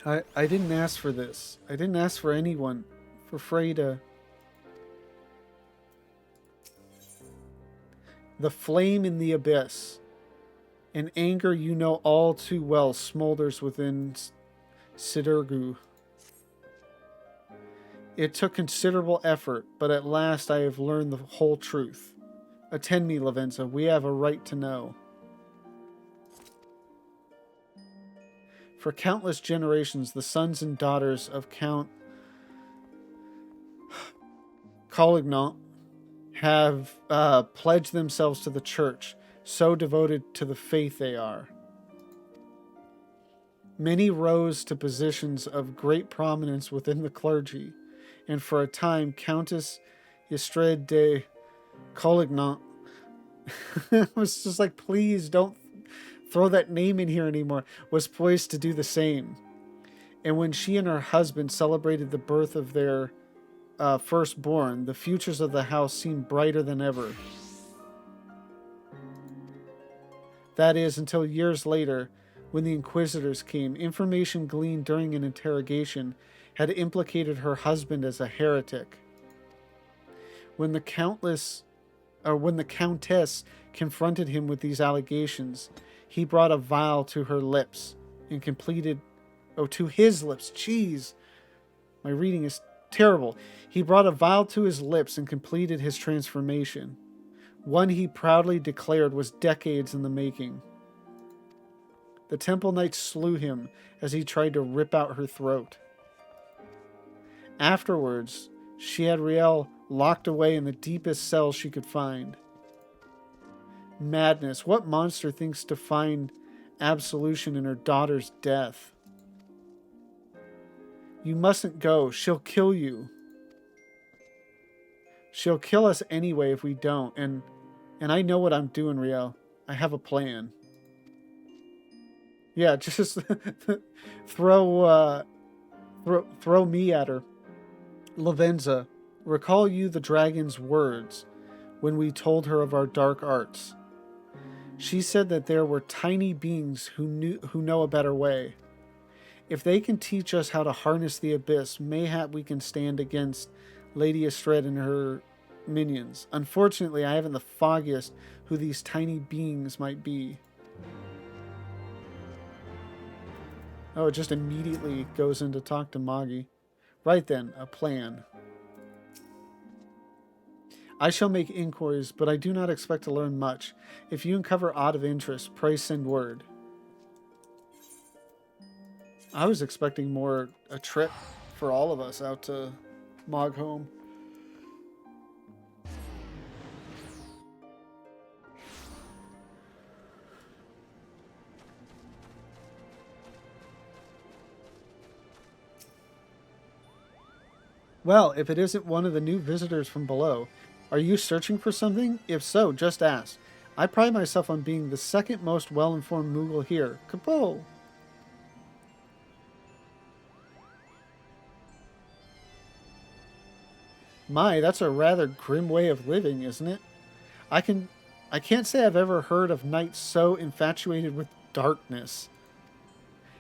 I didn't ask for this. I didn't ask for anyone. For Freyda. The flame in the abyss. An anger you know all too well smolders within Sidurgu. It took considerable effort, but at last I have learned the whole truth. Attend me, Lavenza. We have a right to know. For countless generations, the sons and daughters of Count Collignon have pledged themselves to the church, so devoted to the faith they are. Many rose to positions of great prominence within the clergy, and for a time, Countess Estrade de Collignon was just like, please don't throw that name in here anymore, was poised to do the same. And when she and her husband celebrated the birth of their firstborn, the futures of the house seemed brighter than ever. That is, until years later, when the Inquisitors came, information gleaned during an interrogation had implicated her husband as a heretic. When the Countess confronted him with these allegations, he brought a vial to her lips and completed... Oh, to his lips. Jeez. My reading is terrible. He brought a vial to his lips and completed his transformation. One he proudly declared was decades in the making. The Temple Knights slew him as he tried to rip out her throat. Afterwards, she had Riel locked away in the deepest cell she could find. Madness. What monster thinks to find absolution in her daughter's death? You mustn't go. She'll kill you. She'll kill us anyway if we don't. And I know what I'm doing, Riel. I have a plan. Yeah, just throw me at her. Lavenza, recall you the dragon's words when we told her of our dark arts. She said that there were tiny beings who know a better way. If they can teach us how to harness the abyss, mayhap we can stand against Lady Estrade and her minions. Unfortunately, I haven't the foggiest who these tiny beings might be. Oh, it just immediately goes in to talk to Moggy. Right then, a plan. I shall make inquiries, but I do not expect to learn much. If you uncover aught of interest, pray send word. I was expecting more a trip for all of us out to Mogholm. Well, if it isn't one of the new visitors from below, are you searching for something? If so, just ask. I pride myself on being the second most well-informed Moogle here. Kapo! My, that's a rather grim way of living, isn't it? I can't say I've ever heard of knights so infatuated with darkness.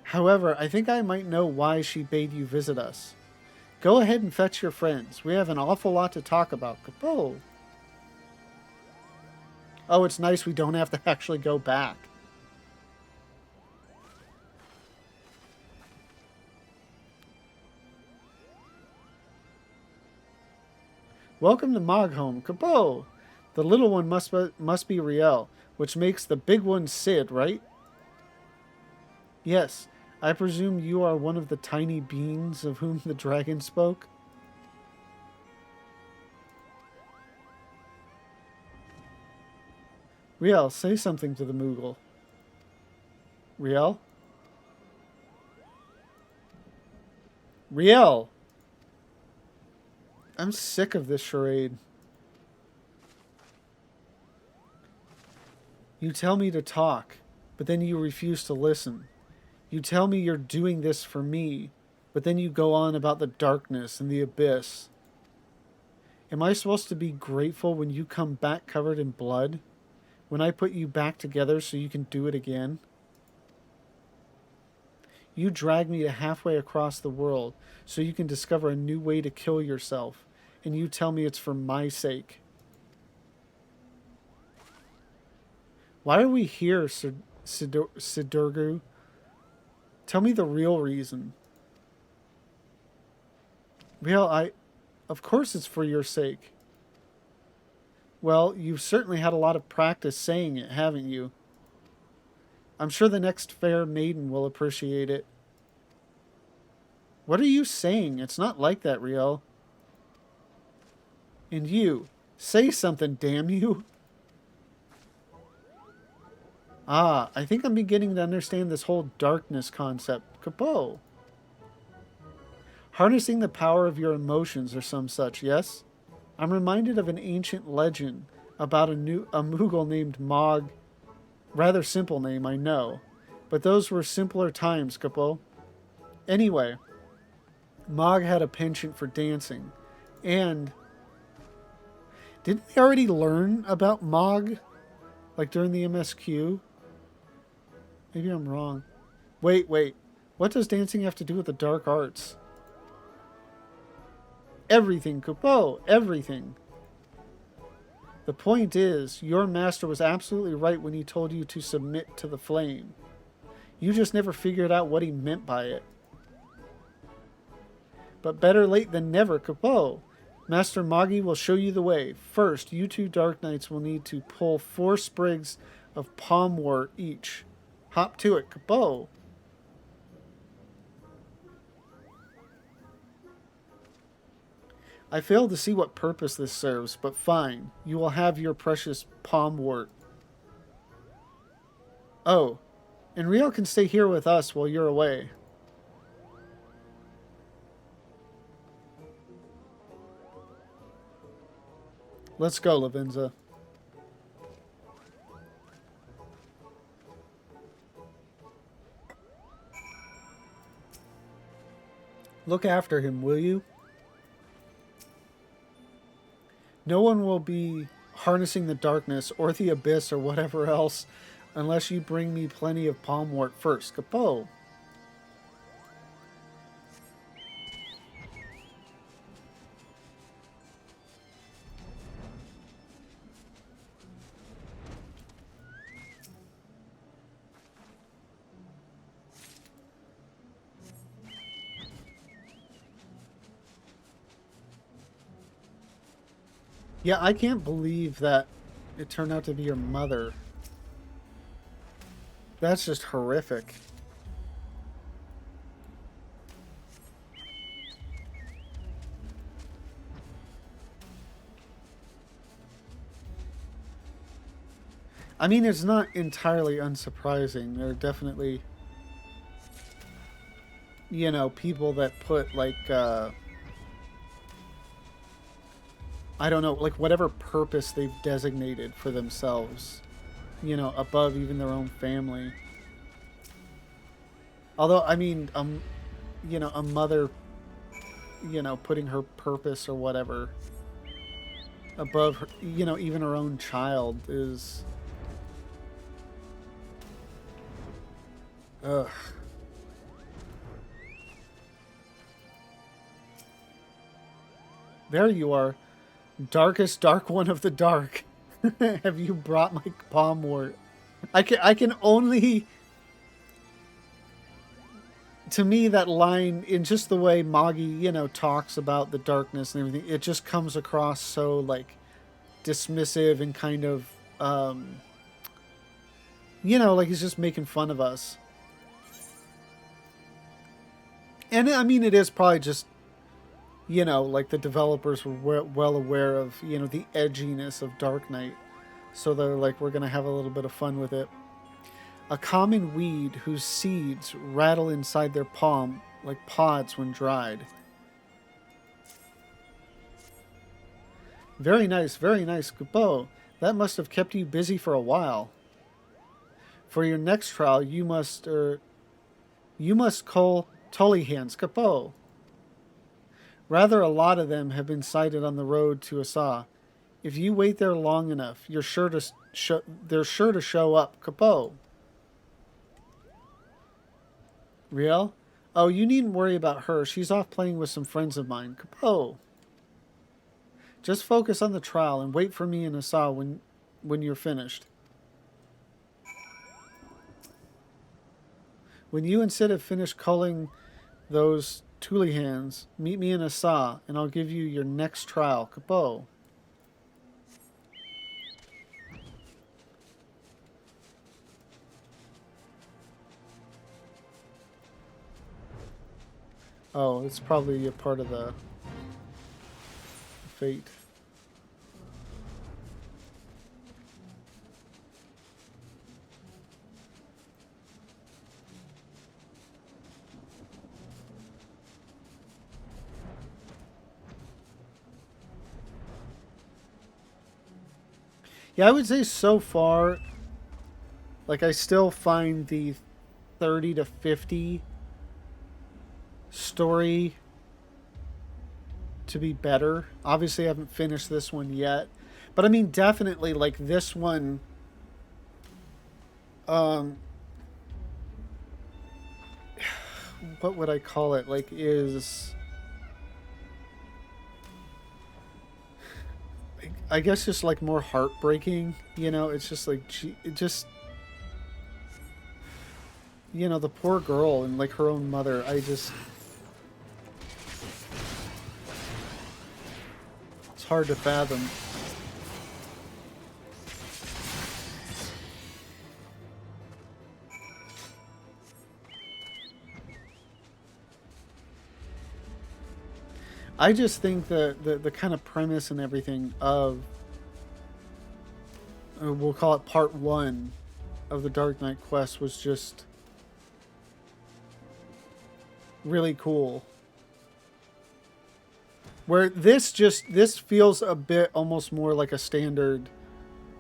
However, I think I might know why she bade you visit us. Go ahead and fetch your friends. We have an awful lot to talk about. Kapo! Oh, it's nice we don't have to actually go back. Welcome to Mogholm. Kapo! The little one must be Riel, which makes the big one Sid, right? Yes. I presume you are one of the tiny beings of whom the dragon spoke? Riel, say something to the Moogle. Riel? Riel! I'm sick of this charade. You tell me to talk, but then you refuse to listen. You tell me you're doing this for me, but then you go on about the darkness and the abyss. Am I supposed to be grateful when you come back covered in blood? When I put you back together so you can do it again? You drag me to halfway across the world so you can discover a new way to kill yourself, and you tell me it's for my sake. Why are we here, Sidurgu? Tell me the real reason. Well, of course it's for your sake. Well, you've certainly had a lot of practice saying it, haven't you? I'm sure the next fair maiden will appreciate it. What are you saying? It's not like that, Riel. And you, say something, damn you. Ah, I think I'm beginning to understand this whole darkness concept. Kapo. Harnessing the power of your emotions or some such, yes? I'm reminded of an ancient legend about a Mughal named Mog. Rather simple name, I know. But those were simpler times, Kapo. Anyway, Mog had a penchant for dancing. And didn't we already learn about Mog? Like during the MSQ? Maybe I'm wrong. Wait. What does dancing have to do with the dark arts? Everything, Kupo. Everything. The point is, your master was absolutely right when he told you to submit to the flame. You just never figured out what he meant by it. But better late than never, Kupo. Master Magi will show you the way. First, you two Dark Knights will need to pull 4 sprigs of palmwort each. Hop to it, Kupo. I fail to see what purpose this serves, but fine. You will have your precious palmwort. Oh, and Rio can stay here with us while you're away. Let's go, Lavenza. Look after him, will you? No one will be harnessing the darkness or the abyss or whatever else unless you bring me plenty of palmwort first. Kapo. Yeah, I can't believe that it turned out to be your mother. That's just horrific. I mean, it's not entirely unsurprising. There are definitely, you know, people that put, like, I don't know, like whatever purpose they've designated for themselves, you know, above even their own family. Although, I mean, you know, a mother, you know, putting her purpose or whatever above, her, you know, even her own child is... Ugh. There you are. Darkest dark one of the dark. Have you brought my palmwort? I can only... To me, that line, in just the way Magi, you know, talks about the darkness and everything, it just comes across so, like, dismissive and kind of, you know, like he's just making fun of us. And, I mean, it is probably just, you know, like the developers were well aware of, you know, the edginess of Dark Knight. So they're like, we're going to have a little bit of fun with it. A common weed whose seeds rattle inside their palm like pods when dried. Very nice, Kupo. That must have kept you busy for a while. For your next trial, you must cull Tullihans, Kupo. Rather, a lot of them have been sighted on the road to Asa. If you wait there long enough, they're sure to show up, Kapo. Riel? Oh, you needn't worry about her. She's off playing with some friends of mine. Capo. Just focus on the trial and wait for me and Asa when you're finished. When you and Sid have finished culling those Thule hands, meet me in Asa, and I'll give you your next trial. Capo. Oh, it's probably a part of the fate. Yeah, I would say so far, like, I still find the 30 to 50 story to be better. Obviously, I haven't finished this one yet. But I mean, definitely, like, this one, um, what would I call it? Like, is, I guess, just like more heartbreaking. You know, it's just like, it just, you know, the poor girl and like her own mother. It's hard to fathom. I just think the kind of premise and everything of, we'll call it part one of the Dark Knight quest, was just really cool. Where this feels a bit almost more like a standard,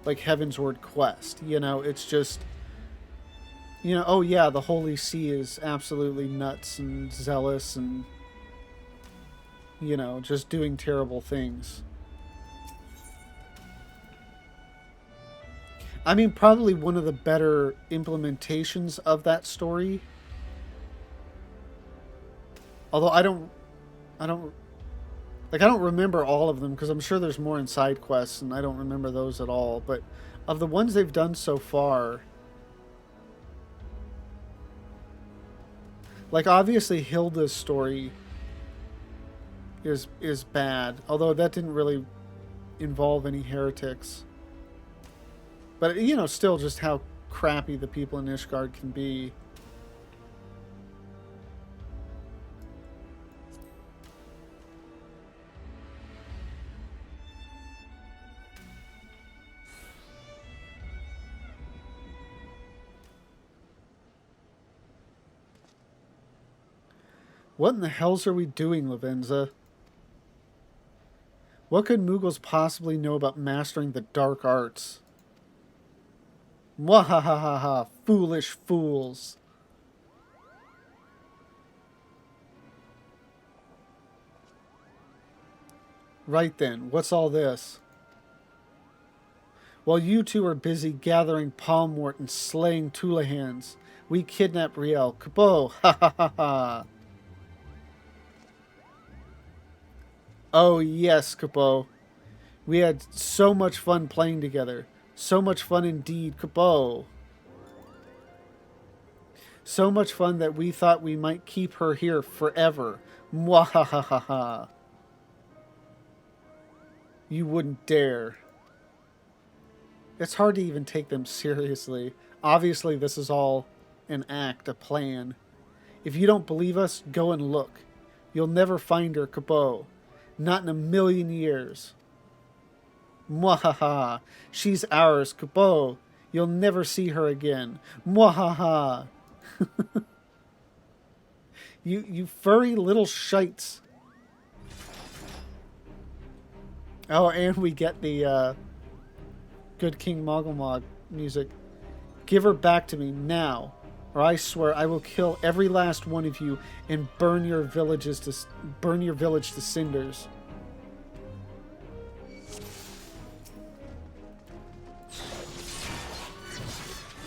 like, Heavensward quest. You know, it's just, you know, oh yeah, the Holy See is absolutely nuts and zealous and, you know, just doing terrible things. I mean, probably one of the better implementations of that story. Although I don't remember all of them, because I'm sure there's more in side quests and I don't remember those at all. But of the ones they've done so far, like, obviously Hilda's story is bad, although that didn't really involve any heretics. But, you know, still just how crappy the people in Ishgard can be. What in the hells are we doing, Lavenza? What could Mughals possibly know about mastering the dark arts? Mwahahaha, foolish fools. Right then, what's all this? While you two are busy gathering palmwort and slaying Tulahans, we kidnap Riel. Kabo, ha ha ha ha. Oh yes, Kabo. We had so much fun playing together. So much fun indeed, Kabo. So much fun that we thought we might keep her here forever. Mwahahaha. You wouldn't dare. It's hard to even take them seriously. Obviously, this is all an act, a plan. If you don't believe us, go and look. You'll never find her, Kabo. Not in a million years. Mwahaha. She's ours, Kabo. You'll never see her again. Mwahaha. You furry little shites. Oh, and we get the Good King Mogglemog music. Give her back to me now, or I swear I will kill every last one of you and burn your village to cinders.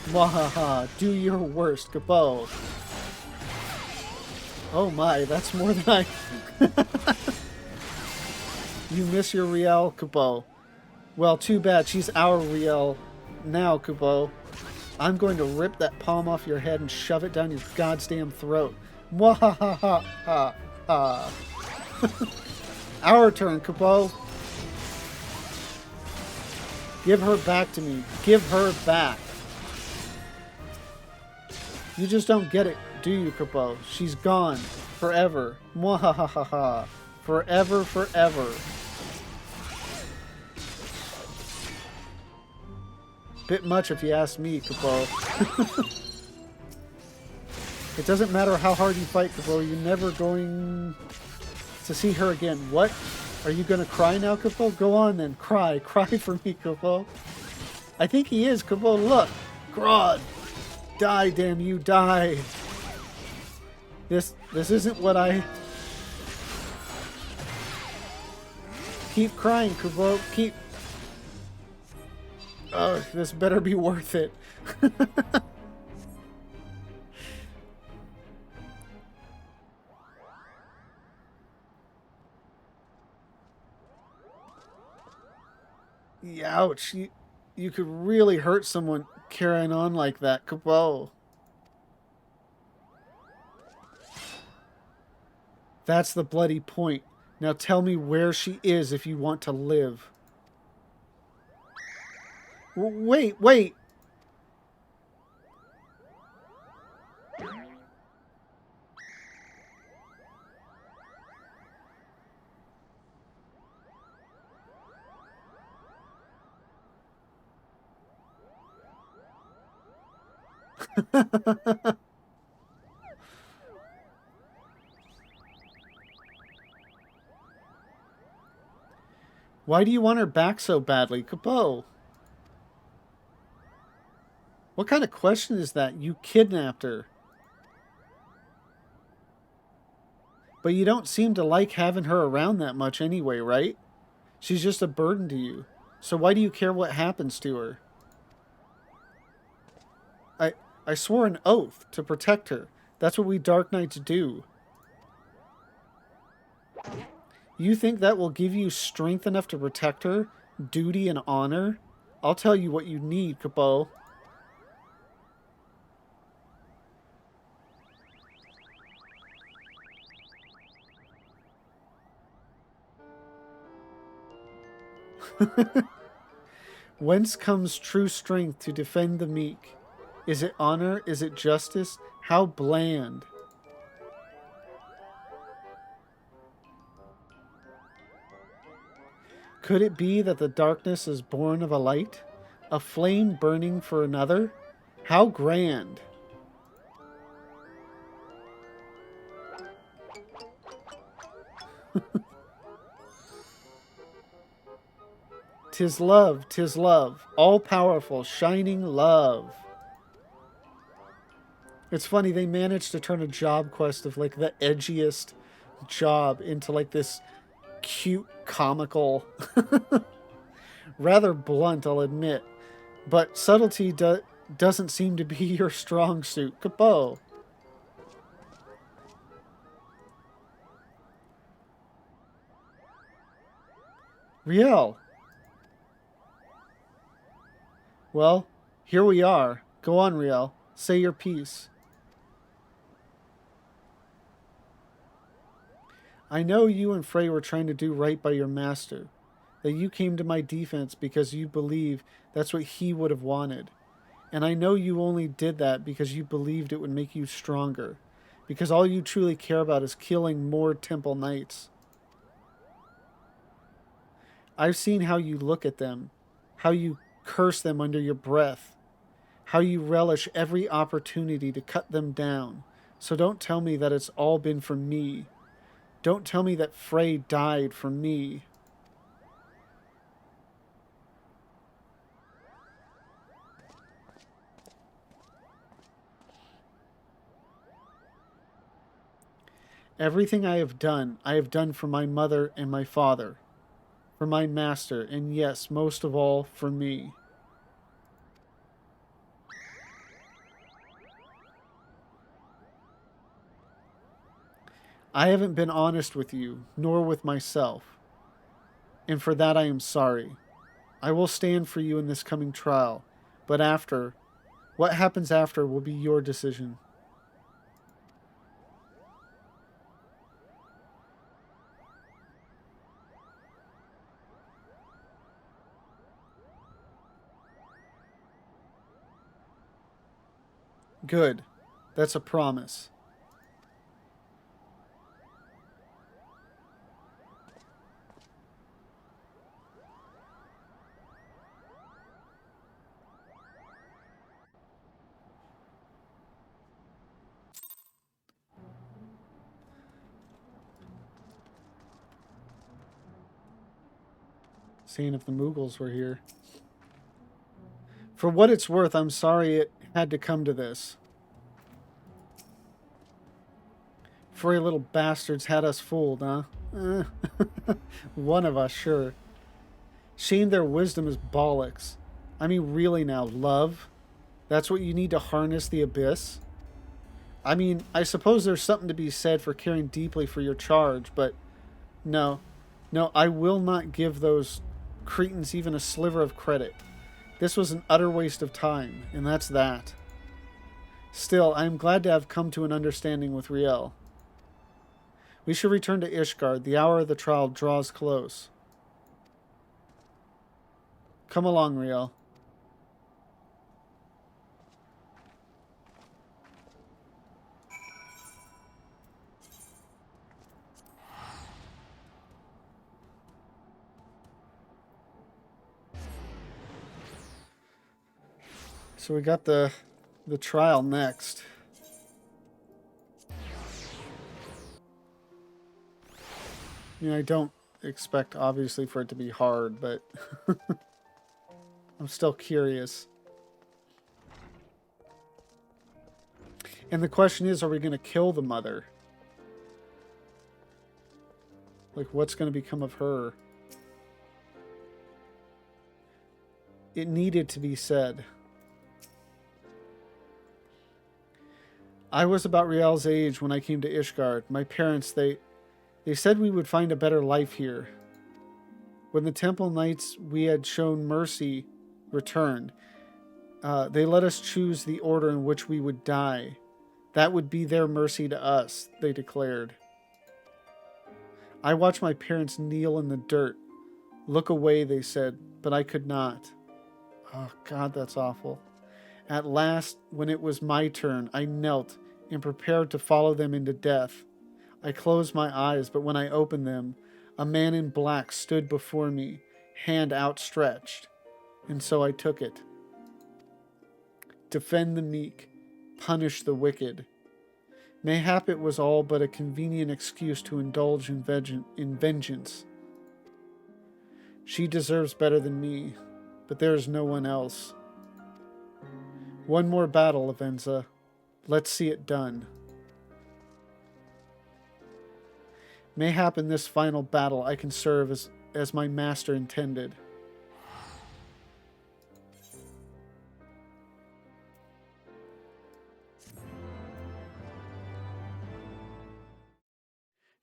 Mwahaha, do your worst, Kabo. Oh my, that's more than I... You miss your Riel, Kupo. Well, too bad. She's our Riel now, Kupo. I'm going to rip that palm off your head and shove it down your goddamn throat. Mwahaha. Our turn, Kupo. Give her back to me. Give her back. You just don't get it, do you, Kupo? She's gone. Forever. Mwahaha. Forever, forever. Bit much if you ask me, Kupo. It doesn't matter how hard you fight, Kupo. You're never going to see her again. What? Are you going to cry now, Kupo? Go on then. Cry. Cry for me, Kupo. I think he is, Kupo. Look. Grodd. Die, damn you. Die. This isn't what I... Keep crying, Kupo. Keep... Oh, this better be worth it. Ouch. You could really hurt someone carrying on like that, Kupo. That's the bloody point. Now tell me where she is if you want to live. Wait, wait. Why do you want her back so badly, Kupo? What kind of question is that? You kidnapped her. But you don't seem to like having her around that much anyway, right? She's just a burden to you. So why do you care what happens to her? I swore an oath to protect her. That's what we Dark Knights do. You think that will give you strength enough to protect her? Duty and honor? I'll tell you what you need, Kupo. Whence comes true strength to defend the meek? Is it honor? Is it justice? How bland. Could it be that the darkness is born of a light? A flame burning for another? How grand. 'Tis love, 'tis love, all-powerful, shining love. It's funny, they managed to turn a job quest of, like, the edgiest job into, like, this cute, comical... Rather blunt, I'll admit. But subtlety doesn't seem to be your strong suit. Kupo. Riel. Well, here we are. Go on, Riel. Say your piece. I know you and Frey were trying to do right by your master. That you came to my defense because you believe that's what he would have wanted. And I know you only did that because you believed it would make you stronger. Because all you truly care about is killing more Temple Knights. I've seen how you look at them. How you curse them under your breath. How you relish every opportunity to cut them down. So don't tell me that it's all been for me. Don't tell me that Frey died for me. Everything I have done for my mother and my father. For my master, and yes, most of all, for me. I haven't been honest with you, nor with myself, and for that I am sorry. I will stand for you in this coming trial, but after, what happens after will be your decision. Good. That's a promise. Seeing if the Moogles were here. For what it's worth, I'm sorry it had to come to this. Furry little bastards had us fooled, huh? One of us, sure. Shame their wisdom is bollocks. I mean, really now, love? That's what you need to harness the abyss? I mean, I suppose there's something to be said for caring deeply for your charge, but no. No, I will not give those cretins even a sliver of credit. This was an utter waste of time, and that's that. Still, I am glad to have come to an understanding with Riel. We should return to Ishgard. The hour of the trial draws close. Come along, Riel. So we got the trial next. I mean, I don't expect, obviously, for it to be hard, but I'm still curious. And the question is, are we going to kill the mother? Like, what's going to become of her? It needed to be said. I was about Riel's age when I came to Ishgard. My parents, they said we would find a better life here. When the temple knights we had shown mercy returned, they let us choose the order in which we would die. That would be their mercy to us, they declared. I watched my parents kneel in the dirt. Look away, they said, but I could not. Oh, God, that's awful. At last, when it was my turn, I knelt and prepared to follow them into death. I closed my eyes, but when I opened them, a man in black stood before me, hand outstretched, and so I took it. Defend the meek, punish the wicked. Mayhap it was all but a convenient excuse to indulge in vengeance. She deserves better than me, but there is no one else. One more battle, Lavenza. Let's see it done. Mayhap in this final battle I can serve as my master intended.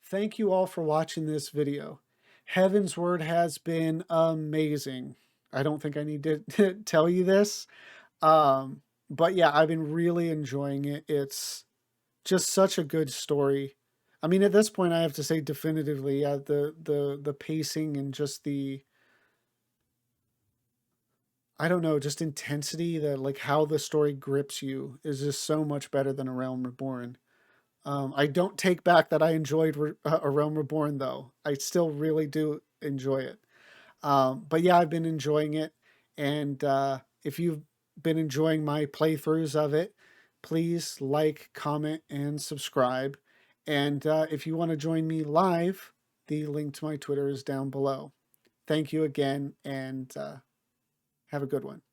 Thank you all for watching this video. Heaven's Word has been amazing. I don't think I need to tell you this. But yeah, I've been really enjoying it. It's just such a good story. I mean, at this point, I have to say definitively, the pacing and just the, I don't know, just intensity, that like how the story grips you is just so much better than A Realm Reborn. I don't take back that I enjoyed A Realm Reborn, though. I still really do enjoy it. But yeah, I've been enjoying it. And if you've been enjoying my playthroughs of it, please like, comment, and subscribe. And if you want to join me live, the link to my Twitter is down below. Thank you again, and have a good one.